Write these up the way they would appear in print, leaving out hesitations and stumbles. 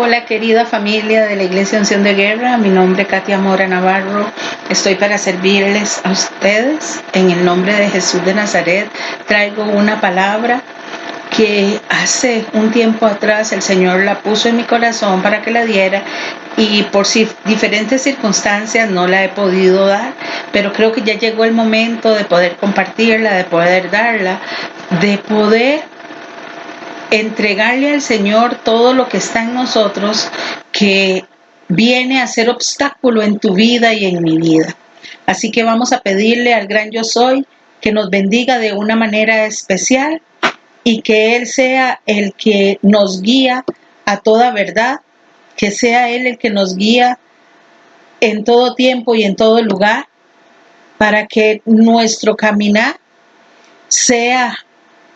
Hola querida familia de la Iglesia Unción de Guerra, mi nombre es Katia Mora Navarro, estoy para servirles a ustedes en el nombre de Jesús de Nazaret. Traigo una palabra que hace un tiempo atrás el Señor la puso en mi corazón para que la diera y por diferentes circunstancias no la he podido dar, pero creo que ya llegó el momento de poder compartirla, de poder darla, de poder entregarle al Señor todo lo que está en nosotros, que viene a ser obstáculo en tu vida y en mi vida. Así que vamos a pedirle al gran yo soy que nos bendiga de una manera especial y que Él sea el que nos guía a toda verdad, que sea Él el que nos guía en todo tiempo y en todo lugar, para que nuestro caminar sea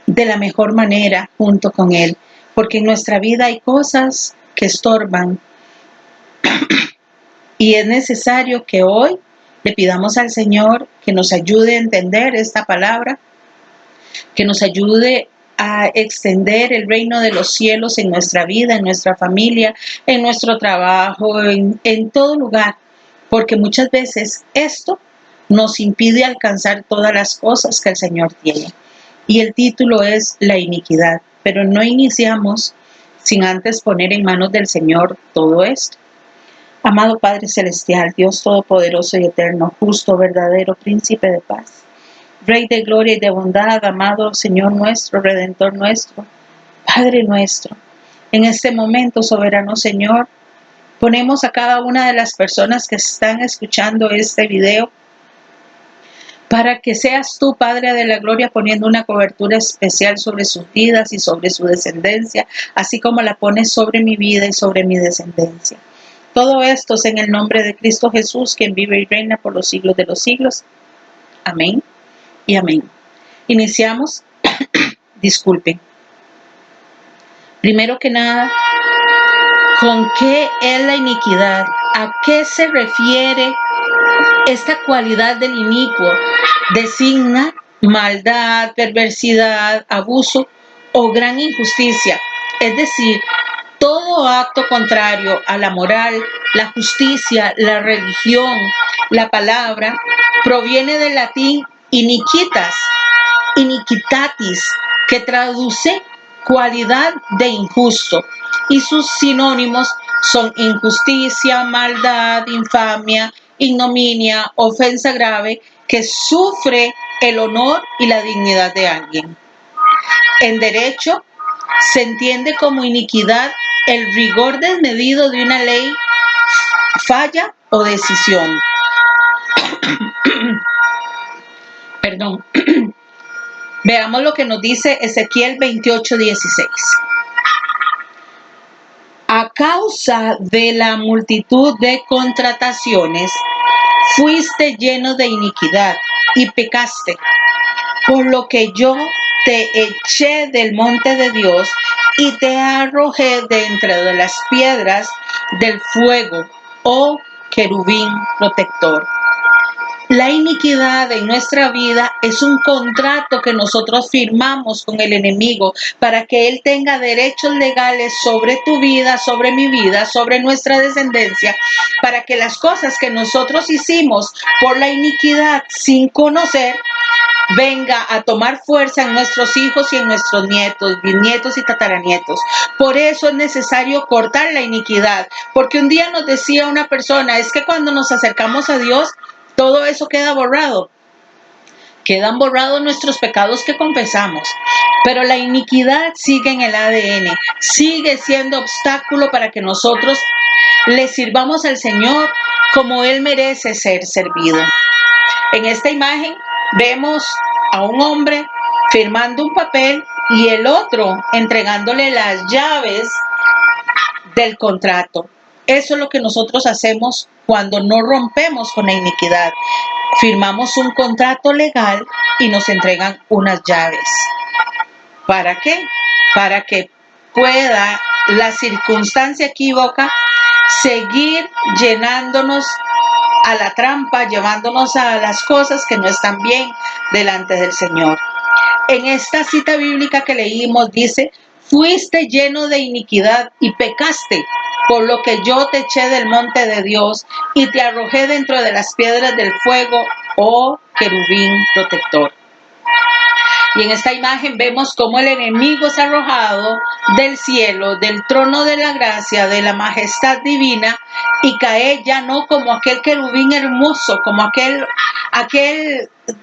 de la mejor manera junto con Él, porque en nuestra vida hay cosas que estorban y es necesario que hoy le pidamos al Señor que nos ayude a entender esta palabra, que nos ayude a extender el reino de los cielos en nuestra vida, en nuestra familia, en nuestro trabajo, en todo lugar, porque muchas veces esto nos impide alcanzar todas las cosas que el Señor tiene. Y el título es La iniquidad, pero no iniciamos sin antes poner en manos del Señor todo esto. Amado Padre Celestial, Dios Todopoderoso y Eterno, justo, verdadero, Príncipe de paz, Rey de gloria y de bondad, amado Señor nuestro, Redentor nuestro, Padre nuestro, en este momento, soberano Señor, ponemos a cada una de las personas que están escuchando este video, para que seas tú, Padre de la Gloria, poniendo una cobertura especial sobre sus vidas y sobre su descendencia, así como la pones sobre mi vida y sobre mi descendencia. Todo esto es en el nombre de Cristo Jesús, quien vive y reina por los siglos de los siglos. Amén y amén. Iniciamos. Disculpen. Primero que nada, ¿con qué es la iniquidad? ¿A qué se refiere esta cualidad del inicuo? Designa maldad, perversidad, abuso o gran injusticia. Es decir, todo acto contrario a la moral, la justicia, la religión. La palabra proviene del latín iniquitas, iniquitatis, que traduce cualidad de injusto, y sus sinónimos son injusticia, maldad, infamia, ignominia, ofensa grave que sufre el honor y la dignidad de alguien. En derecho se entiende como iniquidad el rigor desmedido de una ley, falla o decisión. Perdón. Veamos lo que nos dice Ezequiel 28:16. A causa de la multitud de contrataciones, fuiste lleno de iniquidad y pecaste, por lo que yo te eché del monte de Dios y te arrojé de entre de las piedras del fuego, oh querubín protector. La iniquidad en nuestra vida es un contrato que nosotros firmamos con el enemigo para que él tenga derechos legales sobre tu vida, sobre mi vida, sobre nuestra descendencia, para que las cosas que nosotros hicimos por la iniquidad sin conocer venga a tomar fuerza en nuestros hijos y en nuestros nietos, bisnietos y tataranietos. Por eso es necesario cortar la iniquidad, porque un día nos decía una persona, es que cuando nos acercamos a Dios, todo eso queda borrado. Quedan borrados nuestros pecados que confesamos, pero la iniquidad sigue en el ADN, sigue siendo obstáculo para que nosotros le sirvamos al Señor como Él merece ser servido. En esta imagen vemos a un hombre firmando un papel y el otro entregándole las llaves del contrato. Eso es lo que nosotros hacemos cuando no rompemos con la iniquidad. Firmamos un contrato legal y nos entregan unas llaves. ¿Para qué? Para que pueda la circunstancia equívoca seguir llenándonos a la trampa, llevándonos a las cosas que no están bien delante del Señor. En esta cita bíblica que leímos dice, fuiste lleno de iniquidad y pecaste. por lo que yo te eché del monte de Dios y te arrojé dentro de las piedras del fuego, oh querubín protector. Y en esta imagen vemos cómo el enemigo es arrojado del cielo, del trono de la gracia, de la majestad divina, y cae ya no como aquel querubín hermoso, como aquel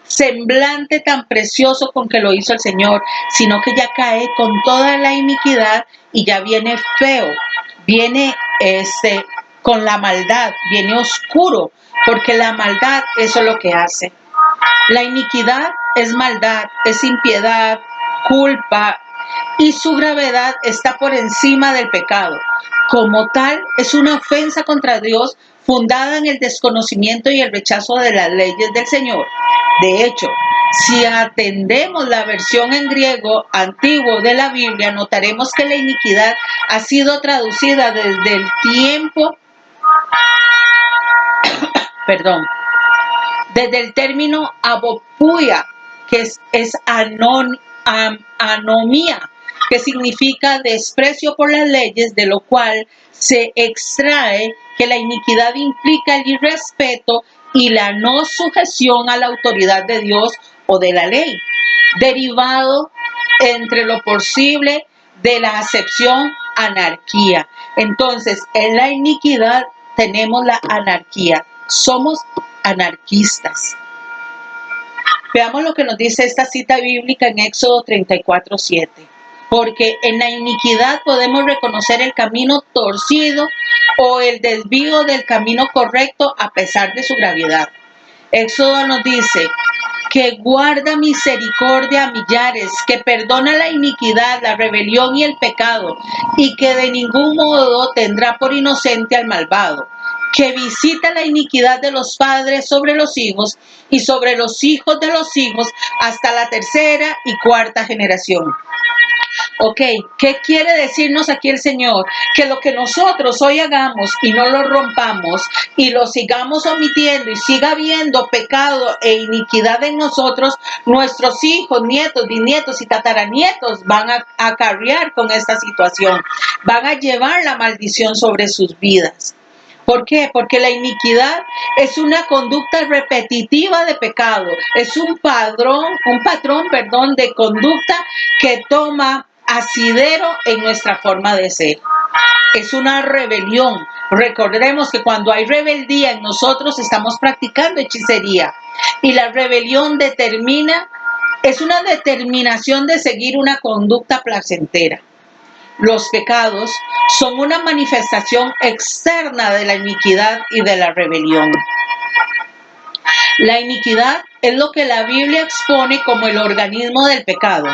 semblante tan precioso con que lo hizo el Señor, sino que ya cae con toda la iniquidad y ya viene feo, viene con la maldad, viene oscuro, porque la maldad eso es lo que hace. La iniquidad es maldad, es impiedad, culpa, y su gravedad está por encima del pecado. Como tal, es una ofensa contra Dios fundada en el desconocimiento y el rechazo de las leyes del Señor. De hecho, si atendemos la versión en griego antiguo de la Biblia, notaremos que la iniquidad ha sido traducida desde el tiempo, desde el término abopuia, que es anomía, que significa desprecio por las leyes, de lo cual se extrae que la iniquidad implica el irrespeto y la no sujeción a la autoridad de Dios o de la ley, derivado entre lo posible de la acepción anarquía. Entonces, en la iniquidad tenemos la anarquía. Somos anarquistas. Veamos lo que nos dice esta cita bíblica en Éxodo 34:7. Porque en la iniquidad podemos reconocer el camino torcido o el desvío del camino correcto a pesar de su gravedad. Éxodo nos dice que guarda misericordia a millares, que perdona la iniquidad, la rebelión y el pecado, y que de ningún modo tendrá por inocente al malvado, que visita la iniquidad de los padres sobre los hijos y sobre los hijos de los hijos hasta la tercera y cuarta generación. Ok, ¿qué quiere decirnos aquí el Señor? Que lo que nosotros hoy hagamos y no lo rompamos y lo sigamos omitiendo y siga habiendo pecado e iniquidad en nosotros, nuestros hijos, nietos, bisnietos y tataranietos van a acarrear con esta situación, van a llevar la maldición sobre sus vidas. ¿Por qué? Porque la iniquidad es una conducta repetitiva de pecado, es un patrón, de conducta que toma asidero en nuestra forma de ser. Es una rebelión. Recordemos que cuando hay rebeldía en nosotros estamos practicando hechicería y la rebelión es una determinación de seguir una conducta placentera. Los pecados son una manifestación externa de la iniquidad y de la rebelión. La iniquidad es lo que la Biblia expone como el organismo del pecado.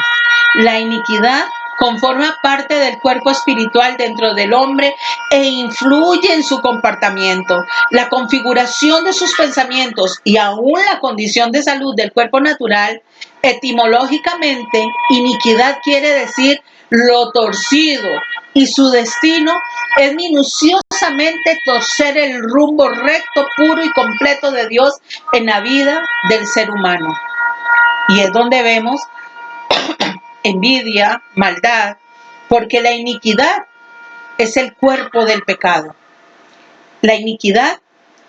La iniquidad conforma parte del cuerpo espiritual dentro del hombre e influye en su comportamiento, la configuración de sus pensamientos y aún la condición de salud del cuerpo natural. Etimológicamente, iniquidad quiere decir lo torcido, y su destino es minuciosamente torcer el rumbo recto, puro y completo de Dios en la vida del ser humano. Y es donde vemos envidia, maldad, porque la iniquidad es el cuerpo del pecado. La iniquidad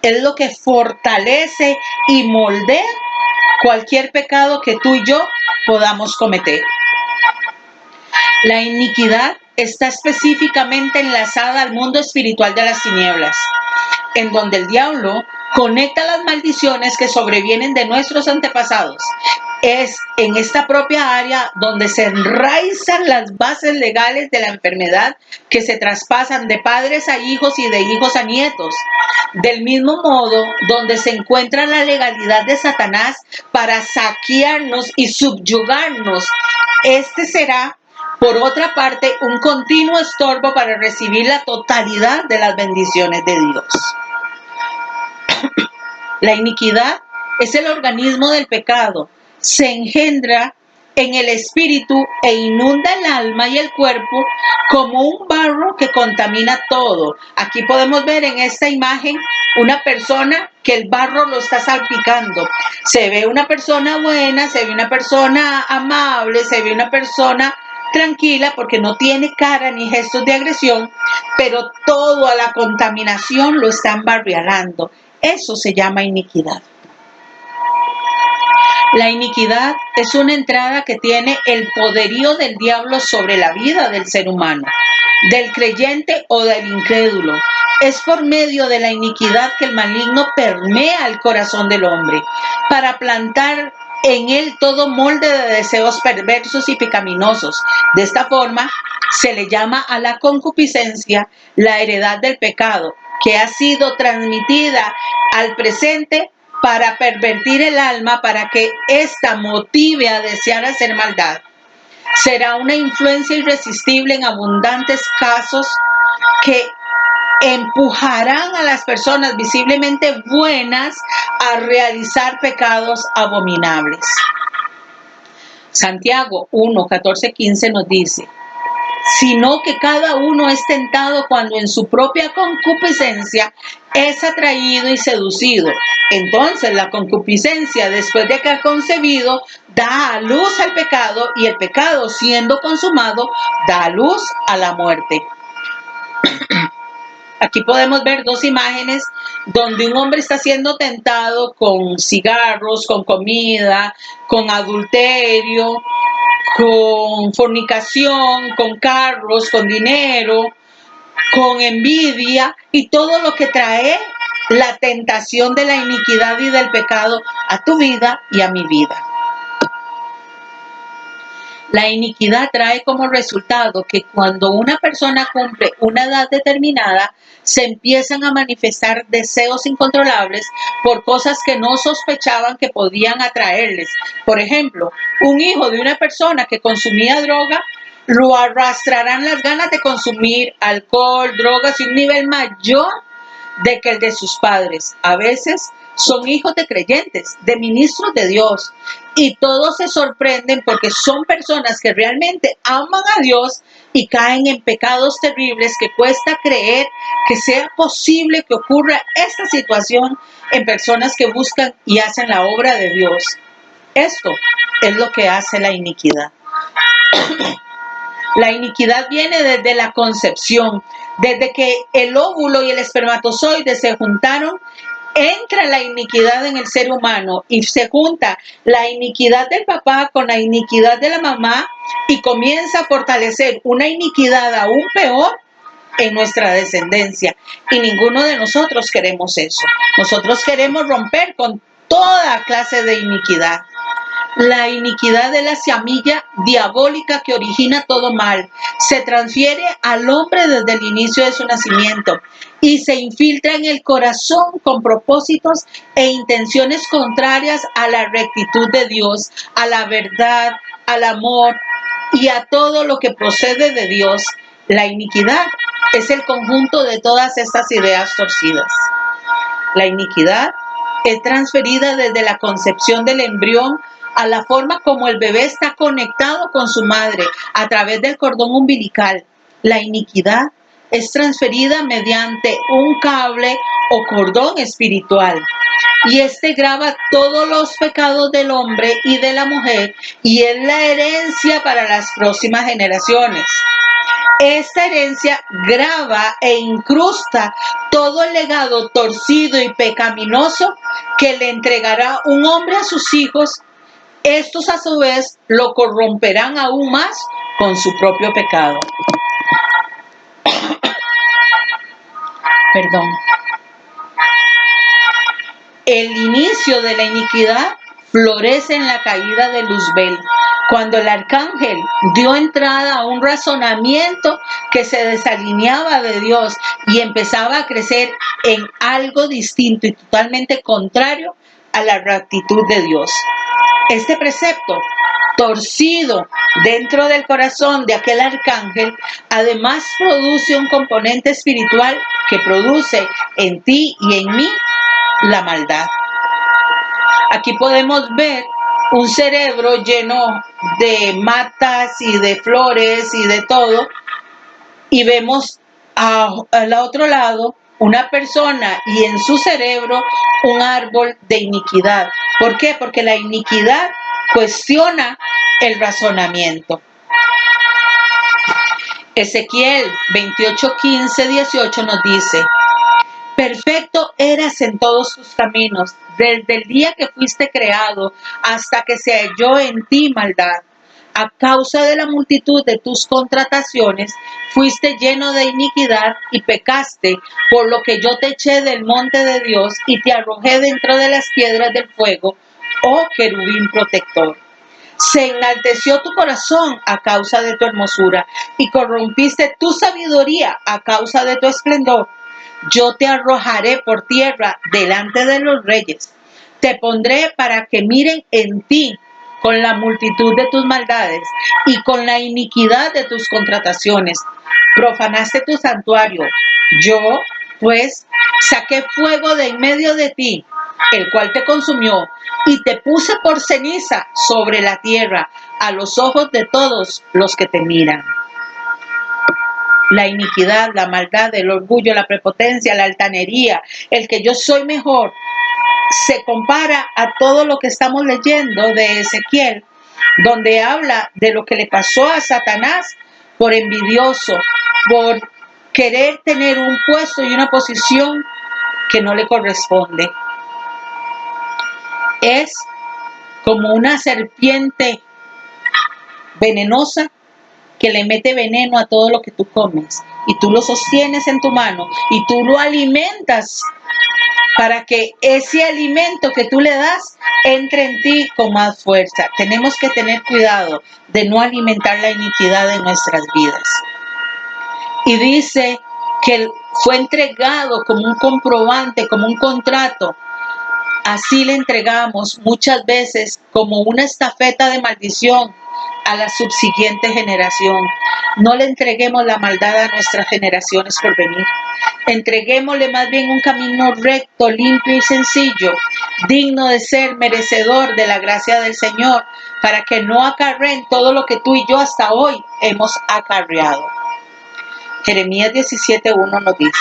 es lo que fortalece y moldea cualquier pecado que tú y yo podamos cometer. La iniquidad está específicamente enlazada al mundo espiritual de las tinieblas, en donde el diablo conecta las maldiciones que sobrevienen de nuestros antepasados. Es en esta propia área donde se enraizan las bases legales de la enfermedad que se traspasan de padres a hijos y de hijos a nietos. Del mismo modo, donde se encuentra la legalidad de Satanás para saquearnos y subyugarnos, este será, por otra parte, un continuo estorbo para recibir la totalidad de las bendiciones de Dios. La iniquidad es el organismo del pecado. Se engendra en el espíritu e inunda el alma y el cuerpo como un barro que contamina todo. Aquí podemos ver en esta imagen una persona que el barro lo está salpicando. Se ve una persona buena, se ve una persona amable, se ve una persona tranquila porque no tiene cara ni gestos de agresión, pero toda la contaminación lo está embarrialando. Eso se llama iniquidad. La iniquidad es una entrada que tiene el poderío del diablo sobre la vida del ser humano, del creyente o del incrédulo. Es por medio de la iniquidad que el maligno permea el corazón del hombre para plantar en él todo molde de deseos perversos y pecaminosos. De esta forma, se le llama a la concupiscencia la heredad del pecado, que ha sido transmitida al presente para pervertir el alma, para que ésta motive a desear hacer maldad. Será una influencia irresistible en abundantes casos que empujarán a las personas visiblemente buenas a realizar pecados abominables. Santiago 1, 14, 15 nos dice: sino que cada uno es tentado cuando en su propia concupiscencia es atraído y seducido. Entonces la concupiscencia, después de que ha concebido, da a luz al pecado, y el pecado, siendo consumado, da a luz a la muerte. Aquí podemos ver dos imágenes donde un hombre está siendo tentado con cigarros, con comida, con adulterio, con fornicación, con carros, con dinero, con envidia y todo lo que trae la tentación de la iniquidad y del pecado a tu vida y a mi vida. La iniquidad trae como resultado que cuando una persona cumple una edad determinada, se empiezan a manifestar deseos incontrolables por cosas que no sospechaban que podían atraerles. Por ejemplo, un hijo de una persona que consumía droga, lo arrastrarán las ganas de consumir alcohol, drogas y un nivel mayor de que el de sus padres. A veces son hijos de creyentes, de ministros de Dios, y todos se sorprenden porque son personas que realmente aman a Dios y caen en pecados terribles que cuesta creer que sea posible que ocurra esta situación en personas que buscan y hacen la obra de Dios. Esto es lo que hace la iniquidad. La iniquidad viene desde la concepción, desde que el óvulo y el espermatozoide se juntaron. Entra la iniquidad en el ser humano y se junta la iniquidad del papá con la iniquidad de la mamá y comienza a fortalecer una iniquidad aún peor en nuestra descendencia. Y ninguno de nosotros queremos eso. Nosotros queremos romper con toda clase de iniquidad. La iniquidad es la semilla diabólica que origina todo mal. Se transfiere al hombre desde el inicio de su nacimiento y se infiltra en el corazón con propósitos e intenciones contrarias a la rectitud de Dios, a la verdad, al amor y a todo lo que procede de Dios. La iniquidad es el conjunto de todas estas ideas torcidas. La iniquidad es transferida desde la concepción del embrión a la forma como el bebé está conectado con su madre a través del cordón umbilical. La iniquidad es transferida mediante un cable o cordón espiritual. Y este graba todos los pecados del hombre y de la mujer y es la herencia para las próximas generaciones. Esta herencia graba e incrusta todo el legado torcido y pecaminoso que le entregará un hombre a sus hijos. Estos a su vez lo corromperán aún más con su propio pecado. Perdón. El inicio de la iniquidad florece en la caída de Luzbel, cuando el arcángel dio entrada a un razonamiento que se desalineaba de Dios y empezaba a crecer en algo distinto y totalmente contrario a la rectitud de Dios. Este precepto torcido dentro del corazón de aquel arcángel, además produce un componente espiritual que produce en ti y en mí la maldad. Aquí podemos ver un cerebro lleno de matas y de flores y de todo, y vemos al otro lado una persona y en su cerebro un árbol de iniquidad. ¿Por qué? Porque la iniquidad cuestiona el razonamiento. Ezequiel 28, 15, 18 nos dice: perfecto eras en todos tus caminos, desde el día que fuiste creado hasta que se halló en ti maldad. A causa de la multitud de tus contrataciones, fuiste lleno de iniquidad y pecaste, por lo que yo te eché del monte de Dios y te arrojé dentro de las piedras del fuego, oh querubín protector. Se enalteció tu corazón a causa de tu hermosura y corrompiste tu sabiduría a causa de tu esplendor. Yo te arrojaré por tierra delante de los reyes. Te pondré para que miren en ti con la multitud de tus maldades y con la iniquidad de tus contrataciones. Profanaste tu santuario. Yo, pues, saqué fuego de en medio de ti, el cual te consumió, y te puse por ceniza sobre la tierra a los ojos de todos los que te miran. La iniquidad, la maldad, el orgullo, la prepotencia, la altanería, el que yo soy mejor, se compara a todo lo que estamos leyendo de Ezequiel, donde habla de lo que le pasó a Satanás por envidioso, por querer tener un puesto y una posición que no le corresponde. Es como una serpiente venenosa que le mete veneno a todo lo que tú comes y tú lo sostienes en tu mano y tú lo alimentas para que ese alimento que tú le das entre en ti con más fuerza. Tenemos que tener cuidado de no alimentar la iniquidad en nuestras vidas. Y dice que fue entregado como un comprobante, como un contrato. Así le entregamos muchas veces como una estafeta de maldición a la subsiguiente generación. No le entreguemos la maldad a nuestras generaciones por venir. Entreguémosle más bien un camino recto, limpio y sencillo, digno de ser merecedor de la gracia del Señor, para que no acarreen todo lo que tú y yo hasta hoy hemos acarreado. Jeremías 17:1 nos dice: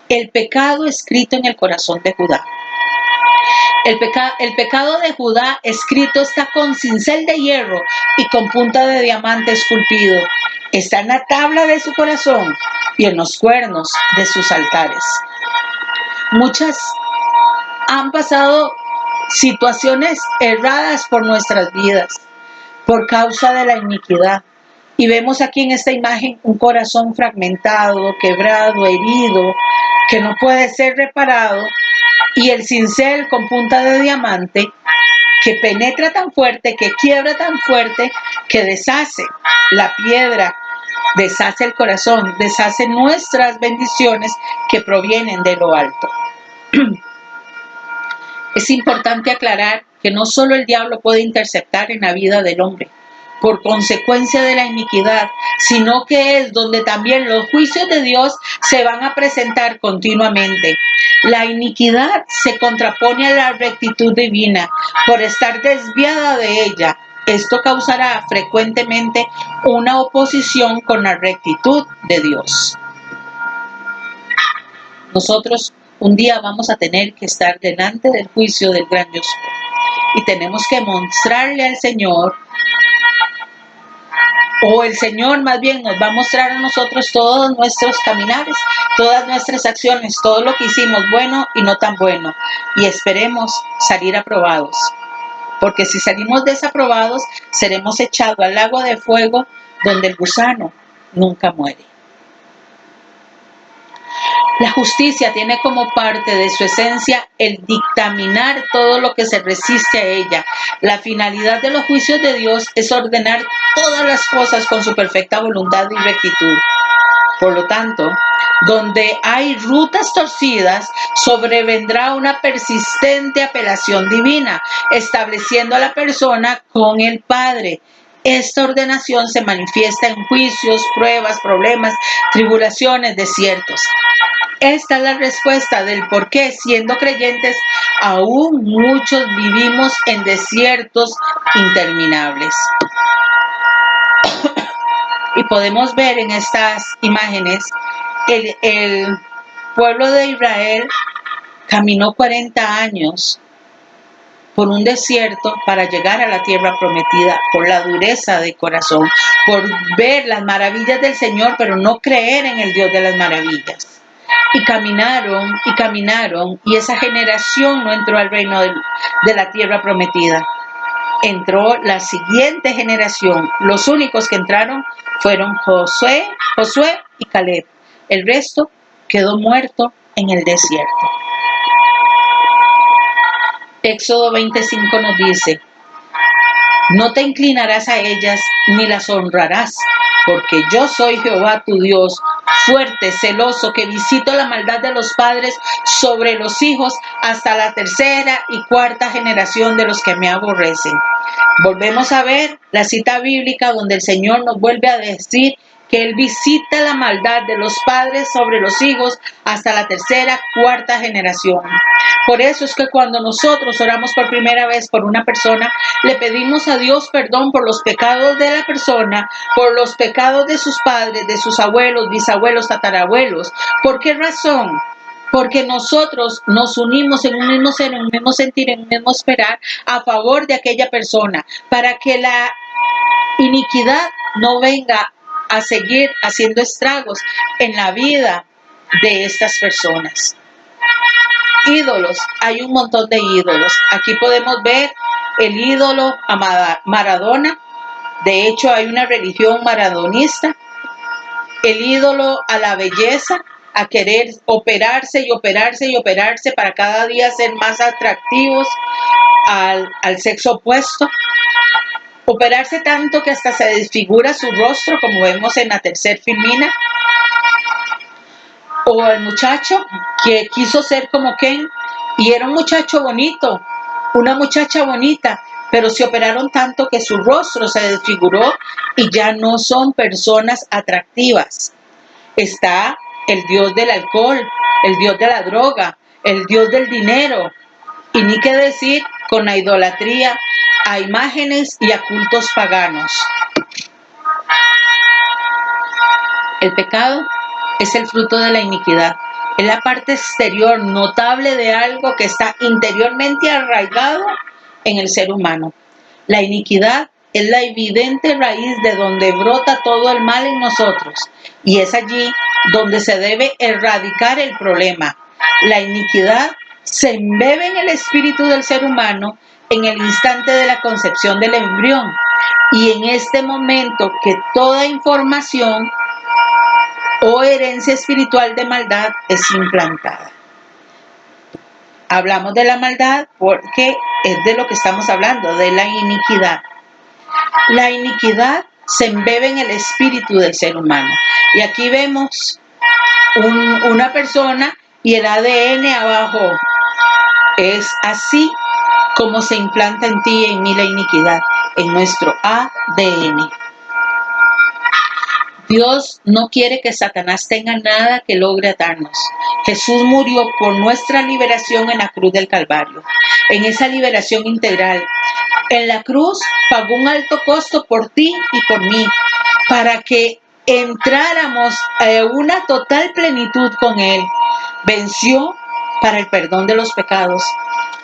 el pecado escrito en el corazón de Judá. El pecado de Judá escrito está con cincel de hierro y con punta de diamante esculpido. Está en la tabla de su corazón y en los cuernos de sus altares. Muchas han pasado situaciones erradas por nuestras vidas por causa de la iniquidad. Y vemos aquí en esta imagen un corazón fragmentado, quebrado, herido, que no puede ser reparado, y el cincel con punta de diamante que penetra tan fuerte, que quiebra tan fuerte, que deshace la piedra, deshace el corazón, deshace nuestras bendiciones que provienen de lo alto. Es importante aclarar que no solo el diablo puede interceptar en la vida del hombre por consecuencia de la iniquidad, sino que es donde también los juicios de Dios se van a presentar continuamente. La iniquidad se contrapone a la rectitud divina por estar desviada de ella. Esto causará frecuentemente una oposición con la rectitud de Dios. Nosotros un día vamos a tener que estar delante del juicio del gran Dios y tenemos que mostrarle al Señor, o el Señor más bien nos va a mostrar a nosotros todos nuestros caminares, todas nuestras acciones, todo lo que hicimos bueno y no tan bueno, y esperemos salir aprobados, porque si salimos desaprobados seremos echados al lago de fuego donde el gusano nunca muere. La justicia tiene como parte de su esencia el dictaminar todo lo que se resiste a ella. La finalidad de los juicios de Dios es ordenar todas las cosas con su perfecta voluntad y rectitud. Por lo tanto, donde hay rutas torcidas, sobrevendrá una persistente apelación divina, estableciendo a la persona con el Padre. Esta ordenación se manifiesta en juicios, pruebas, problemas, tribulaciones, desiertos. Esta es la respuesta del por qué, siendo creyentes, aún muchos vivimos en desiertos interminables. Y podemos ver en estas imágenes el pueblo de Israel caminó 40 años por un desierto para llegar a la tierra prometida, por la dureza de corazón, por ver las maravillas del Señor, pero no creer en el Dios de las maravillas. Y caminaron, y esa generación no entró al reino de la tierra prometida. Entró la siguiente generación. Los únicos que entraron fueron Josué y Caleb. El resto quedó muerto en el desierto. Éxodo 25 nos dice: no te inclinarás a ellas ni las honrarás, porque yo soy Jehová tu Dios, fuerte, celoso, que visito la maldad de los padres sobre los hijos hasta la tercera y cuarta generación de los que me aborrecen. Volvemos a ver la cita bíblica donde el Señor nos vuelve a decir que Él visita la maldad de los padres sobre los hijos hasta la tercera, cuarta generación. Por eso es que cuando nosotros oramos por primera vez por una persona, le pedimos a Dios perdón por los pecados de la persona, por los pecados de sus padres, de sus abuelos, bisabuelos, tatarabuelos. ¿Por qué razón? Porque nosotros nos unimos en un mismo ser, en un mismo sentir, en un mismo esperar a favor de aquella persona, para que la iniquidad no venga a seguir haciendo estragos en la vida de estas personas. Ídolos, hay un montón de ídolos. Aquí podemos ver el ídolo a Maradona. De hecho, hay una religión maradonista. El ídolo a la belleza, a querer operarse y operarse y operarse para cada día ser más atractivos al sexo opuesto. Operarse tanto que hasta se desfigura su rostro, como vemos en la tercer filmina. O el muchacho que quiso ser como Ken y era un muchacho bonito, una muchacha bonita, pero se operaron tanto que su rostro se desfiguró y ya no son personas atractivas. Está el dios del alcohol, el dios de la droga, el dios del dinero, y ni qué decir con la idolatría a imágenes y a cultos paganos. El pecado es el fruto de la iniquidad. Es la parte exterior notable de algo que está interiormente arraigado en el ser humano. La iniquidad es la evidente raíz de donde brota todo el mal en nosotros, y es allí donde se debe erradicar el problema. La iniquidad se embebe en el espíritu del ser humano en el instante de la concepción del embrión, y en este momento que toda información o herencia espiritual de maldad es implantada. Hablamos de la maldad porque es de lo que estamos hablando, de la iniquidad. La iniquidad se embebe en el espíritu del ser humano. Y aquí vemos una persona y el ADN abajo. Es así como se implanta en ti y en mí la iniquidad, en nuestro ADN. Dios no quiere que Satanás tenga nada que logre atarnos. Jesús murió por nuestra liberación en la cruz del Calvario, en esa liberación integral. En la cruz pagó un alto costo por ti y por mí, para que entráramos a una total plenitud con Él. Venció para el perdón de los pecados.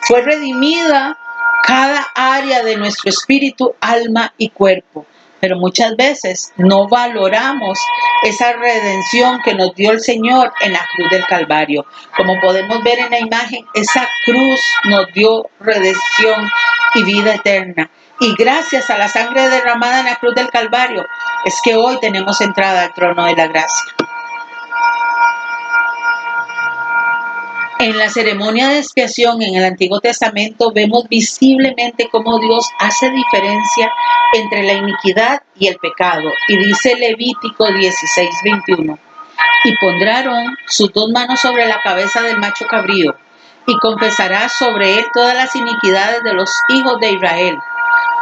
Fue redimida cada área de nuestro espíritu, alma y cuerpo. Pero muchas veces no valoramos esa redención que nos dio el Señor en la cruz del Calvario. Como podemos ver en la imagen, esa cruz nos dio redención y vida eterna. Y gracias a la sangre derramada en la cruz del Calvario, es que hoy tenemos entrada al trono de la gracia. En la ceremonia de expiación en el Antiguo Testamento vemos visiblemente cómo Dios hace diferencia entre la iniquidad y el pecado. Y dice Levítico 16:21: y pondrá Aarón sus dos manos sobre la cabeza del macho cabrío, y confesará sobre él todas las iniquidades de los hijos de Israel,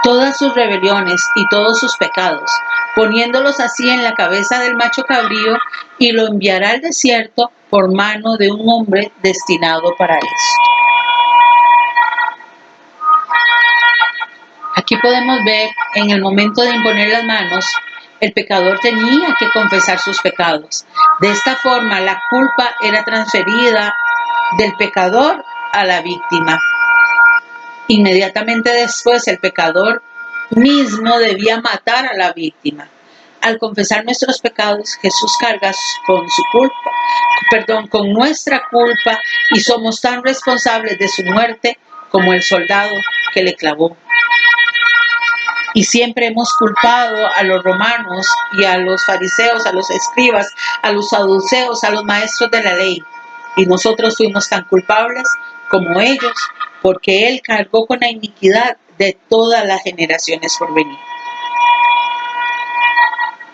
todas sus rebeliones y todos sus pecados, poniéndolos así en la cabeza del macho cabrío, y lo enviará al desierto por mano de un hombre destinado para esto. Aquí podemos ver, en el momento de imponer las manos, el pecador tenía que confesar sus pecados. De esta forma, la culpa era transferida del pecador a la víctima. Inmediatamente después, el pecador mismo debía matar a la víctima. Al confesar nuestros pecados, Jesús carga con su culpa, con nuestra culpa, y somos tan responsables de su muerte como el soldado que le clavó. Y siempre hemos culpado a los romanos y a los fariseos, a los escribas, a los saduceos, a los maestros de la ley. Y nosotros fuimos tan culpables como ellos, porque Él cargó con la iniquidad de todas las generaciones por venir.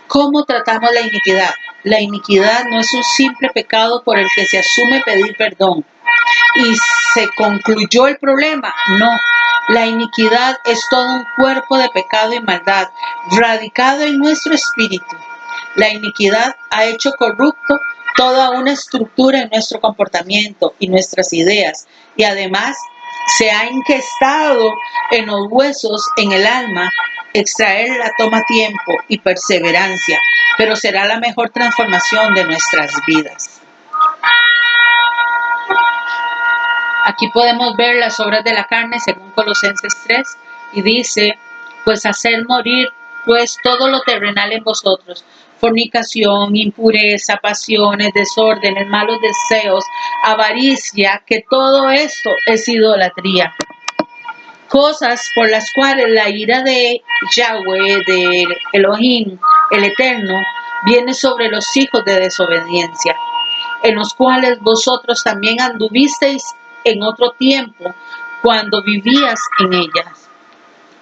¿Cómo tratamos la iniquidad? La iniquidad no es un simple pecado por el que se asume pedir perdón y se concluyó el problema. No, la iniquidad es todo un cuerpo de pecado y maldad radicado en nuestro espíritu. La iniquidad ha hecho corrupto toda una estructura en nuestro comportamiento y nuestras ideas, y además se ha inquestado en los huesos, en el alma. Extraerla toma tiempo y perseverancia, pero será la mejor transformación de nuestras vidas. Aquí podemos ver las obras de la carne según Colosenses 3 y dice, pues hacer morir pues todo lo terrenal en vosotros, fornicación, impureza, pasiones, desórdenes, malos deseos, avaricia, que todo esto es idolatría. Cosas por las cuales la ira de Yahweh, de Elohim, el Eterno, viene sobre los hijos de desobediencia, en los cuales vosotros también anduvisteis en otro tiempo, cuando vivías en ellas.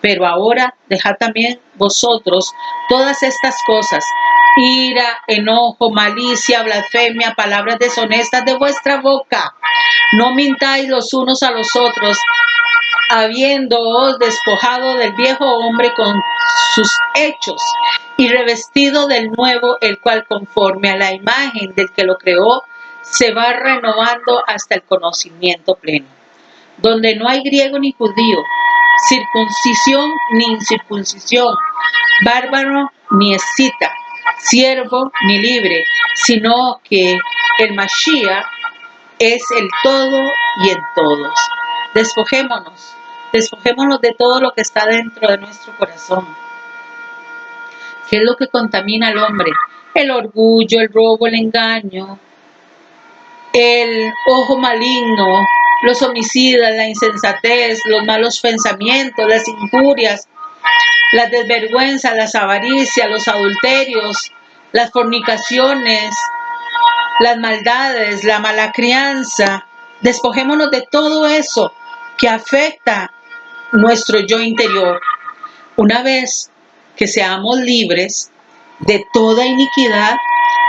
Pero ahora dejad también vosotros todas estas cosas: ira, enojo, malicia, blasfemia, palabras deshonestas de vuestra boca. No mintáis los unos a los otros, habiéndoos despojado del viejo hombre con sus hechos y revestido del nuevo, el cual conforme a la imagen del que lo creó, se va renovando hasta el conocimiento pleno, donde no hay griego ni judío, circuncisión ni incircuncisión, bárbaro ni escita, siervo ni libre, sino que el Mashiach es el todo y en todos. Despojémonos de todo lo que está dentro de nuestro corazón. ¿Qué es lo que contamina al hombre? El orgullo, el robo, el engaño, el ojo maligno, los homicidas, la insensatez, los malos pensamientos, las injurias, las desvergüenzas, las avaricias, los adulterios, las fornicaciones, las maldades, la mala crianza. Despojémonos de todo eso que afecta nuestro yo interior. Una vez que seamos libres de toda iniquidad,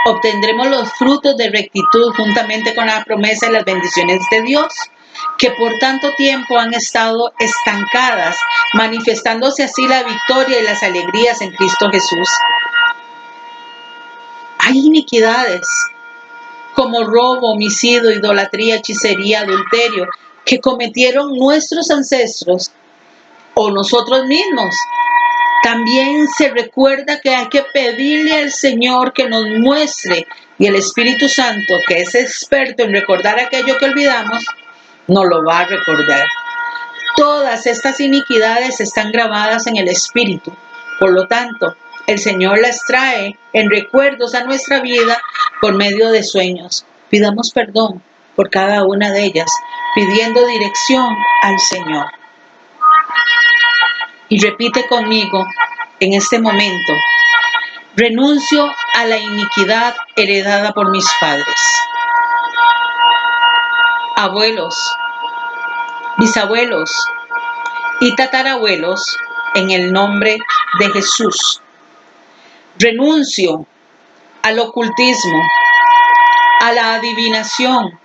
obtendremos los frutos de rectitud juntamente con la promesa y las bendiciones de Dios, que por tanto tiempo han estado estancadas, manifestándose así la victoria y las alegrías en Cristo Jesús. Hay iniquidades como robo, homicidio, idolatría, hechicería, adulterio, que cometieron nuestros ancestros o nosotros mismos. También se recuerda que hay que pedirle al Señor que nos muestre, y el Espíritu Santo, que es experto en recordar aquello que olvidamos, nos lo va a recordar. Todas estas iniquidades están grabadas en el Espíritu. Por lo tanto, el Señor las trae en recuerdos a nuestra vida por medio de sueños. Pidamos perdón por cada una de ellas, pidiendo dirección al Señor. Y repite conmigo en este momento: renuncio a la iniquidad heredada por mis padres, abuelos, bisabuelos y tatarabuelos, en el nombre de Jesús. Renuncio al ocultismo, a la adivinación,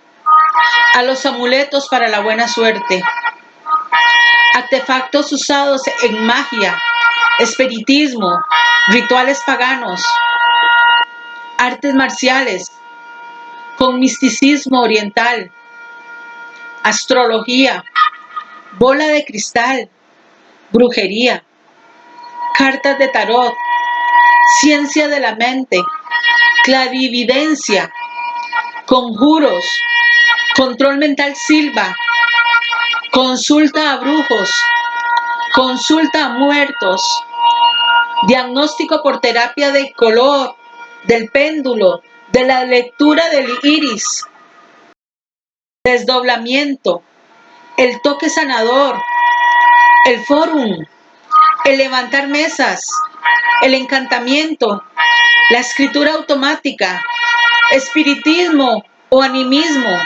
a los amuletos para la buena suerte, artefactos usados en magia, espiritismo, rituales paganos, artes marciales, con misticismo oriental, astrología, bola de cristal, brujería, cartas de tarot, ciencia de la mente, clarividencia, conjuros, control mental silva, consulta a brujos, consulta a muertos, diagnóstico por terapia del color, del péndulo, de la lectura del iris, desdoblamiento, el toque sanador, el fórum, el levantar mesas, el encantamiento, la escritura automática, espiritismo o animismo,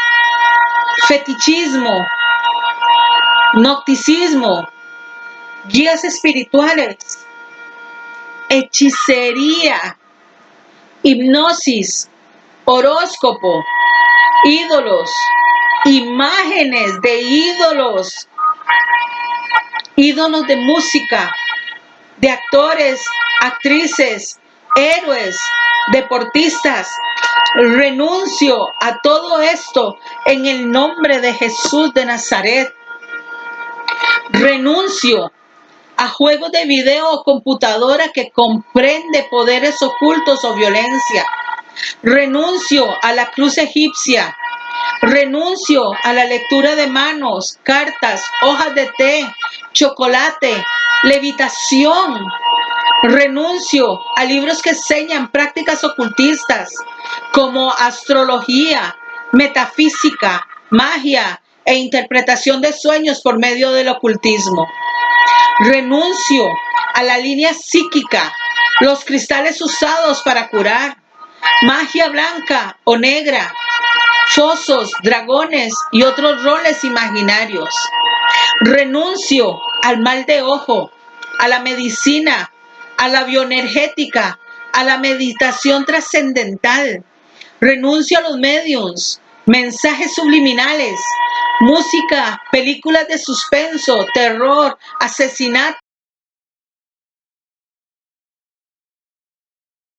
fetichismo, gnosticismo, guías espirituales, hechicería, hipnosis, horóscopo, ídolos, imágenes de ídolos, ídolos de música, de actores, actrices, héroes, deportistas. Renuncio a todo esto en el nombre de Jesús de Nazaret. Renuncio a juegos de video o computadora que comprende poderes ocultos o violencia. Renuncio a la cruz egipcia. Renuncio a la lectura de manos, cartas, hojas de té, chocolate, levitación. Renuncio a libros que enseñan prácticas ocultistas como astrología, metafísica, magia e interpretación de sueños por medio del ocultismo. Renuncio a la línea psíquica, los cristales usados para curar, magia blanca o negra, fosos, dragones y otros roles imaginarios. Renuncio al mal de ojo, a la medicina, a la bioenergética, a la meditación trascendental. Renuncio a los mediums, mensajes subliminales, música, películas de suspenso, terror, asesinato.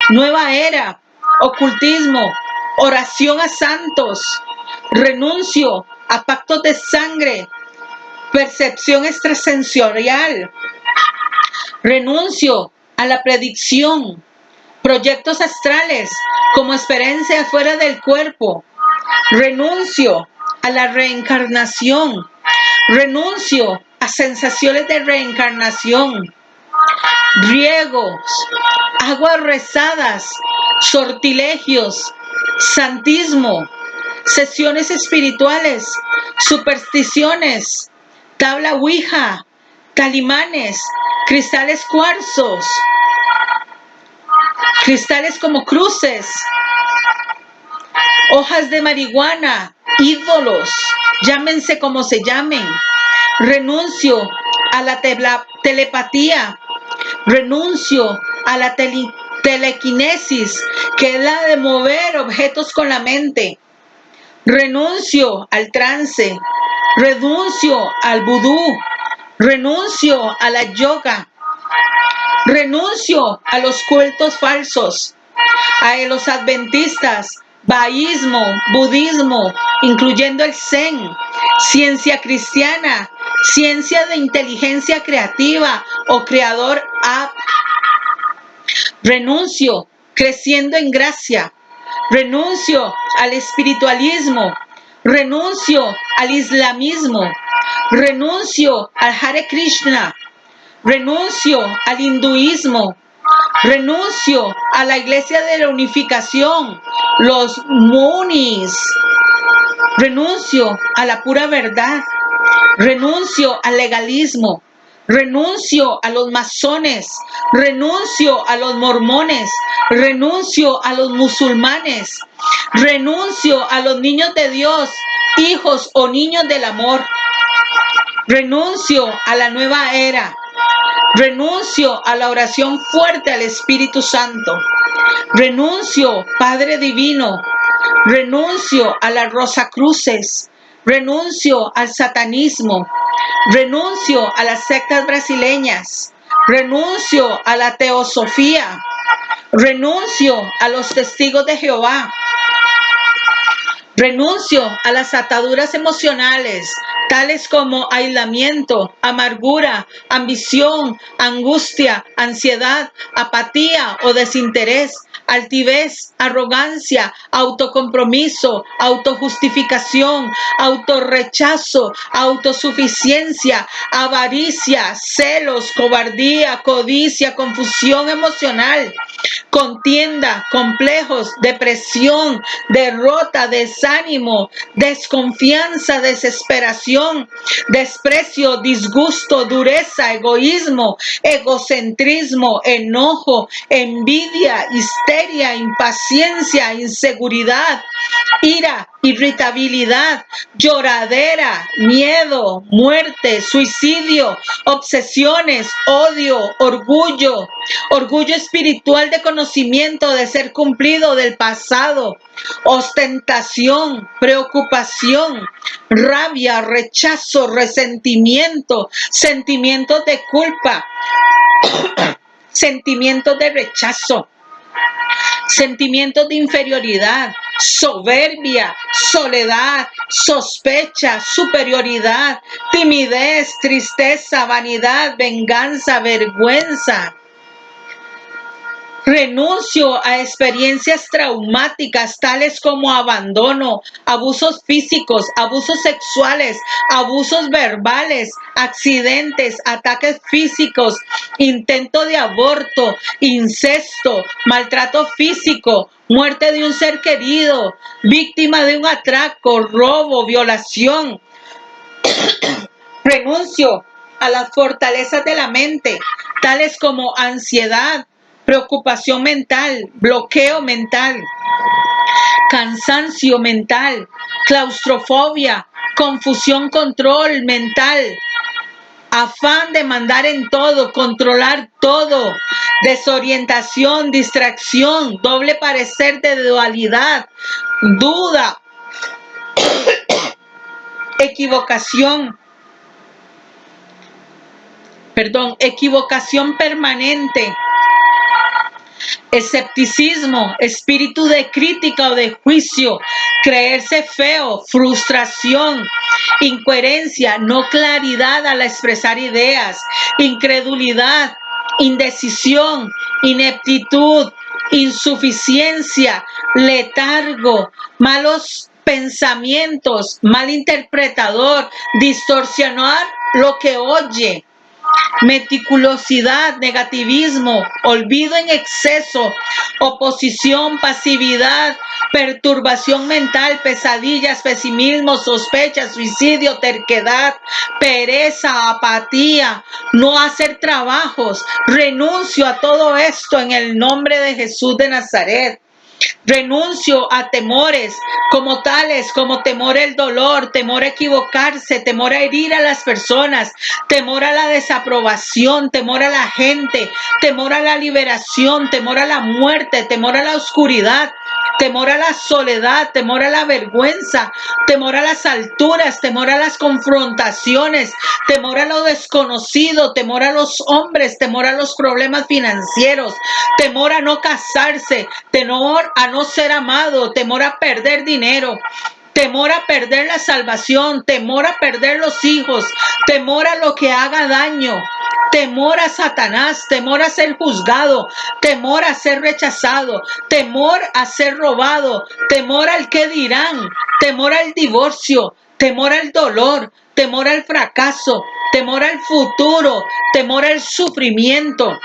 Nueva era, ocultismo, oración a santos. Renuncio a pactos de sangre, percepción extrasensorial. Renuncio a la predicción, proyectos astrales como experiencia fuera del cuerpo. Renuncio a la reencarnación. Renuncio a sensaciones de reencarnación. Riegos, aguas rezadas, sortilegios, santismo, sesiones espirituales, supersticiones, tabla ouija, talimanes, cristales cuarzos, cristales como cruces, hojas de marihuana, ídolos, llámense como se llamen. Renuncio a la telepatía. Renuncio a la telequinesis, que es la de mover objetos con la mente. Renuncio al trance. Renuncio al vudú. Renuncio a la yoga. Renuncio a los cultos falsos, a los adventistas, baísmo, budismo, incluyendo el zen, ciencia cristiana, ciencia de inteligencia creativa o creador app. Renuncio, creciendo en gracia. Renuncio al espiritualismo. Renuncio al islamismo. Renuncio al Hare Krishna. Renuncio al hinduismo. Renuncio a la iglesia de la unificación, los Moonies. Renuncio a la pura verdad. Renuncio al legalismo. Renuncio a los masones. Renuncio a los mormones. Renuncio a los musulmanes. Renuncio a los niños de Dios, hijos o niños del amor. Renuncio a la nueva era. Renuncio a la oración fuerte al Espíritu Santo. Renuncio, Padre Divino. Renuncio a las Rosacruces. Renuncio al satanismo. Renuncio a las sectas brasileñas. Renuncio a la teosofía. Renuncio a los testigos de Jehová. Renuncio a las ataduras emocionales, tales como aislamiento, amargura, ambición, angustia, ansiedad, apatía o desinterés, altivez, arrogancia, autocompromiso, autojustificación, autorrechazo, autosuficiencia, avaricia, celos, cobardía, codicia, confusión emocional, contienda, complejos, depresión, derrota, desánimo, desconfianza, desesperación, desprecio, disgusto, dureza, egoísmo, egocentrismo, enojo, envidia, histeria, impaciencia, inseguridad, ira, irritabilidad, lloradera, miedo, muerte, suicidio, obsesiones, odio, orgullo, orgullo espiritual de conocimiento, de ser cumplido del pasado, ostentación, preocupación, rabia, rechazo, resentimiento, sentimientos de culpa, sentimientos de rechazo, sentimientos de inferioridad, soberbia, soledad, sospecha, superioridad, timidez, tristeza, vanidad, venganza, vergüenza. Renuncio a experiencias traumáticas tales como abandono, abusos físicos, abusos sexuales, abusos verbales, accidentes, ataques físicos, intento de aborto, incesto, maltrato físico, muerte de un ser querido, víctima de un atraco, robo, violación. Renuncio a las fortalezas de la mente, tales como ansiedad, preocupación mental, bloqueo mental, cansancio mental, claustrofobia, confusión, control mental, afán de mandar en todo, controlar todo, desorientación, distracción, doble parecer de dualidad, duda, equivocación, equivocación permanente, escepticismo, espíritu de crítica o de juicio, creerse feo, frustración, incoherencia, no claridad al expresar ideas, incredulidad, indecisión, ineptitud, insuficiencia, letargo, malos pensamientos, malinterpretador, distorsionar lo que oye, meticulosidad, negativismo, olvido en exceso, oposición, pasividad, perturbación mental, pesadillas, pesimismo, sospecha, suicidio, terquedad, pereza, apatía, no hacer trabajos. Renuncio a todo esto en el nombre de Jesús de Nazaret. Renuncio a temores como tales, como temor al dolor, temor a equivocarse, temor a herir a las personas, temor a la desaprobación, temor a la gente, temor a la liberación, temor a la muerte, temor a la oscuridad, temor a la soledad, temor a la vergüenza, temor a las alturas, temor a las confrontaciones, temor a lo desconocido, temor a los hombres, temor a los problemas financieros, temor a no casarse, temor a no ser amado, temor a perder dinero, temor a perder la salvación, temor a perder los hijos, temor a lo que haga daño, temor a Satanás, temor a ser juzgado, temor a ser rechazado, temor a ser robado, temor al que dirán, temor al divorcio, temor al dolor, temor al fracaso, temor al futuro, temor al sufrimiento.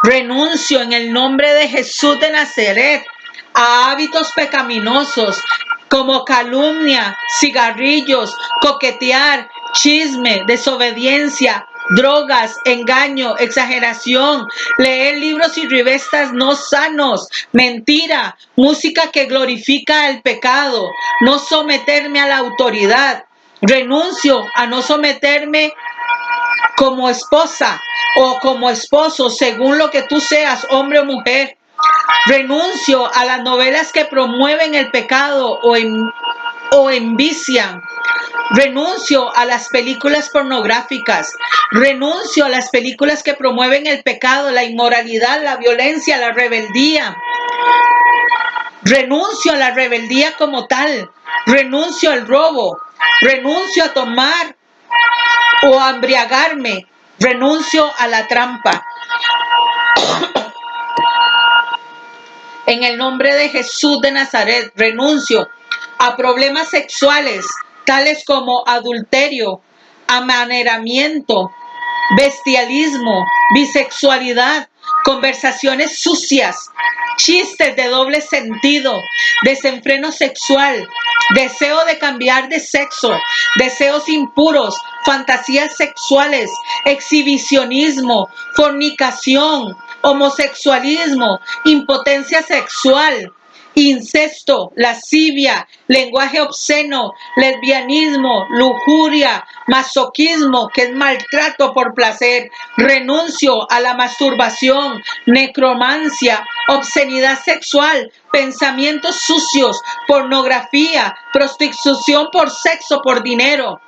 Renuncio en el nombre de Jesús de Nazaret a hábitos pecaminosos como calumnia, cigarrillos, coquetear, chisme, desobediencia, drogas, engaño, exageración, leer libros y revistas no sanos, mentira, música que glorifica el pecado, no someterme a la autoridad. Renuncio a no someterme como esposa o como esposo, según lo que tú seas, hombre o mujer. Renuncio a las novelas que promueven el pecado o envician. Renuncio a las películas pornográficas. Renuncio a las películas que promueven el pecado, la inmoralidad, la violencia, la rebeldía. Renuncio a la rebeldía como tal. Renuncio al robo. renuncio a tomar o a embriagarme, renuncio a la trampa. En el nombre de Jesús de Nazaret, renuncio a problemas sexuales, tales como adulterio, amaneramiento, bestialismo, bisexualidad, conversaciones sucias, chistes de doble sentido, desenfreno sexual, deseo de cambiar de sexo, deseos impuros, fantasías sexuales, exhibicionismo, fornicación, homosexualismo, impotencia sexual, incesto, lascivia, lenguaje obsceno, lesbianismo, lujuria, masoquismo, que es maltrato por placer, renuncio a la masturbación, necromancia, obscenidad sexual, pensamientos sucios, pornografía, prostitución por sexo, por dinero,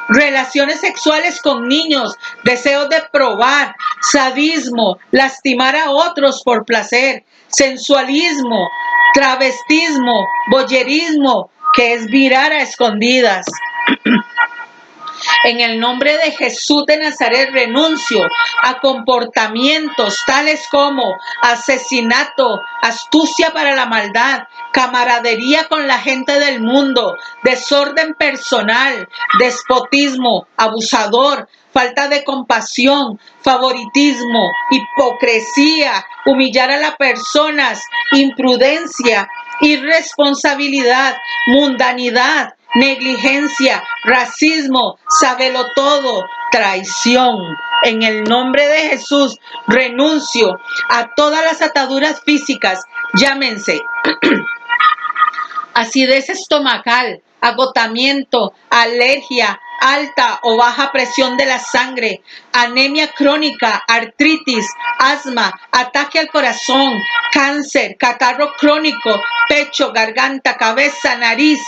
relaciones sexuales con niños, deseos de probar, sadismo, lastimar a otros por placer, sensualismo, travestismo, voyerismo, que es mirar a escondidas. En el nombre de Jesús de Nazaret renuncio a comportamientos tales como asesinato, astucia para la maldad, camaradería con la gente del mundo, desorden personal, despotismo, abusador, falta de compasión, favoritismo, hipocresía, humillar a las personas, imprudencia, irresponsabilidad, mundanidad, negligencia, racismo, sábelo todo, traición. En el nombre de Jesús renuncio a todas las ataduras físicas, llámense acidez estomacal, agotamiento, alergia, alta o baja presión de la sangre, anemia crónica, artritis, asma, ataque al corazón, cáncer, catarro crónico, pecho, garganta, cabeza, nariz,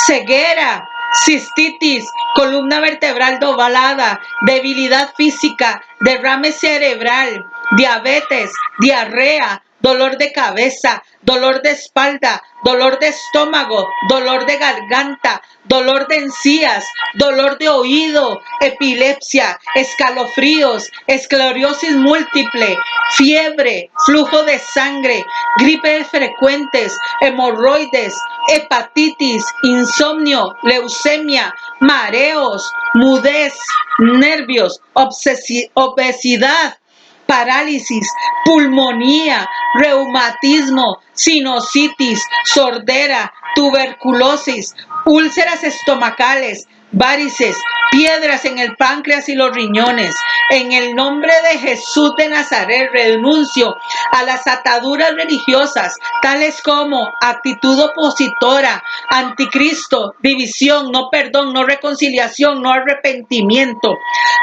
ceguera, cistitis, columna vertebral doblada, debilidad física, derrame cerebral, diabetes, diarrea, dolor de cabeza, dolor de espalda, dolor de estómago, dolor de garganta, dolor de encías, dolor de oído, epilepsia, escalofríos, esclerosis múltiple, fiebre, flujo de sangre, gripes frecuentes, hemorroides, hepatitis, insomnio, leucemia, mareos, mudez, nervios, obesidad, parálisis, pulmonía, reumatismo, sinusitis, sordera, tuberculosis, úlceras estomacales, varices, piedras en el páncreas y los riñones. En el nombre de Jesús de Nazaret renuncio a las ataduras religiosas, tales como actitud opositora, anticristo, división, no perdón, no reconciliación, no arrepentimiento,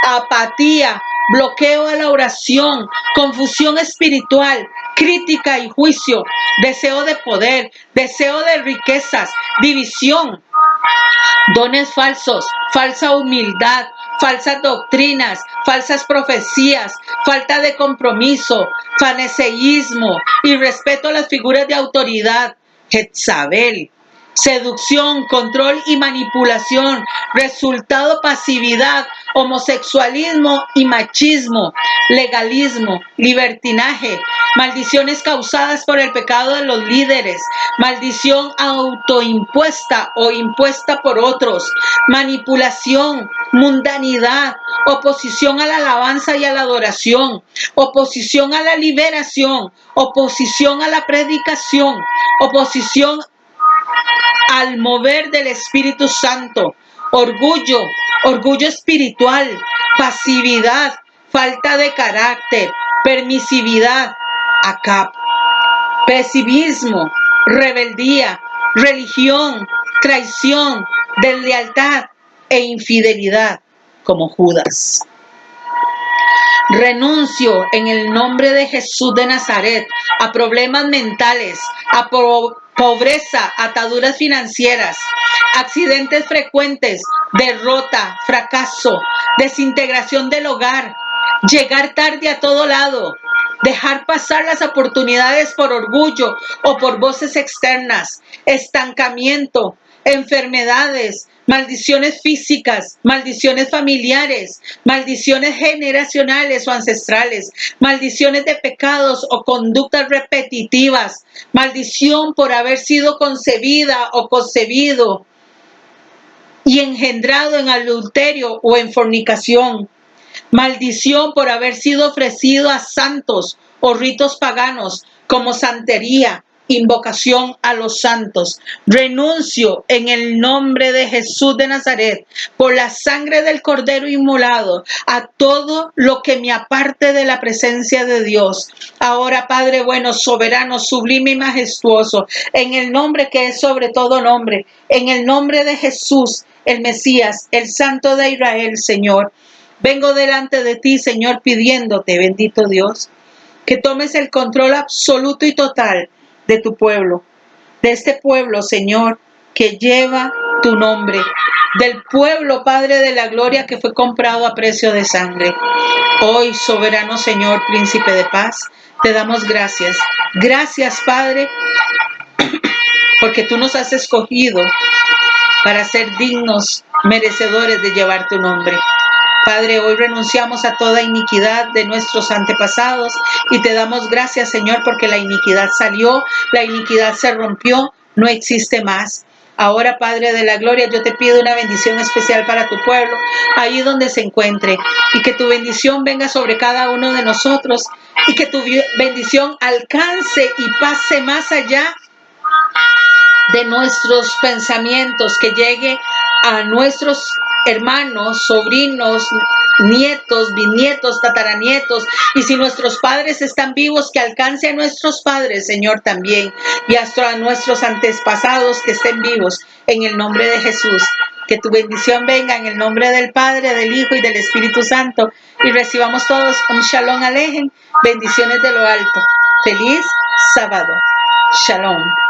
apatía, bloqueo a la oración, confusión espiritual, crítica y juicio, deseo de poder, deseo de riquezas, división, dones falsos, falsa humildad, falsas doctrinas, falsas profecías, falta de compromiso, fariseísmo, irrespeto a las figuras de autoridad, Jezabel, seducción, control y manipulación, resultado pasividad, homosexualismo y machismo, legalismo, libertinaje, maldiciones causadas por el pecado de los líderes, maldición autoimpuesta o impuesta por otros, manipulación, mundanidad, oposición a la alabanza y a la adoración, oposición a la liberación, oposición a la predicación, oposición al mover del Espíritu Santo, orgullo, orgullo espiritual, pasividad, falta de carácter, permisividad, acá, pesimismo, rebeldía, religión, traición, deslealtad e infidelidad, como Judas. Renuncio en el nombre de Jesús de Nazaret a problemas mentales, a pobreza, ataduras financieras, accidentes frecuentes, derrota, fracaso, desintegración del hogar, llegar tarde a todo lado, dejar pasar las oportunidades por orgullo o por voces externas, estancamiento, enfermedades, maldiciones físicas, maldiciones familiares, maldiciones generacionales o ancestrales, maldiciones de pecados o conductas repetitivas, maldición por haber sido concebida o concebido y engendrado en adulterio o en fornicación, maldición por haber sido ofrecido a santos o ritos paganos como santería, invocación a los santos. Renuncio en el nombre de Jesús de Nazaret, por la sangre del Cordero inmolado, a todo lo que me aparte de la presencia de Dios. Ahora, Padre bueno, soberano, sublime y majestuoso, en el nombre que es sobre todo nombre, en el nombre de Jesús, el Mesías, el Santo de Israel, Señor. Vengo delante de ti, Señor, pidiéndote, bendito Dios, que tomes el control absoluto y total de tu pueblo, de este pueblo, Señor, que lleva tu nombre, del pueblo, Padre de la gloria, que fue comprado a precio de sangre. Hoy, soberano Señor, príncipe de paz, te damos gracias. Gracias, Padre, porque tú nos has escogido para ser dignos, merecedores de llevar tu nombre. Padre, hoy renunciamos a toda iniquidad de nuestros antepasados y te damos gracias, Señor, porque la iniquidad salió, la iniquidad se rompió, no existe más. Ahora, Padre de la gloria, yo te pido una bendición especial para tu pueblo, ahí donde se encuentre, y que tu bendición venga sobre cada uno de nosotros, y que tu bendición alcance y pase más allá de nuestros pensamientos, que llegue a nuestros hermanos, sobrinos, nietos, bisnietos, tataranietos, y si nuestros padres están vivos, que alcance a nuestros padres, Señor, también, y hasta a nuestros antepasados que estén vivos, en el nombre de Jesús. Que tu bendición venga en el nombre del Padre, del Hijo y del Espíritu Santo, y recibamos todos un Shalom Alejem, bendiciones de lo alto. Feliz sábado. Shalom.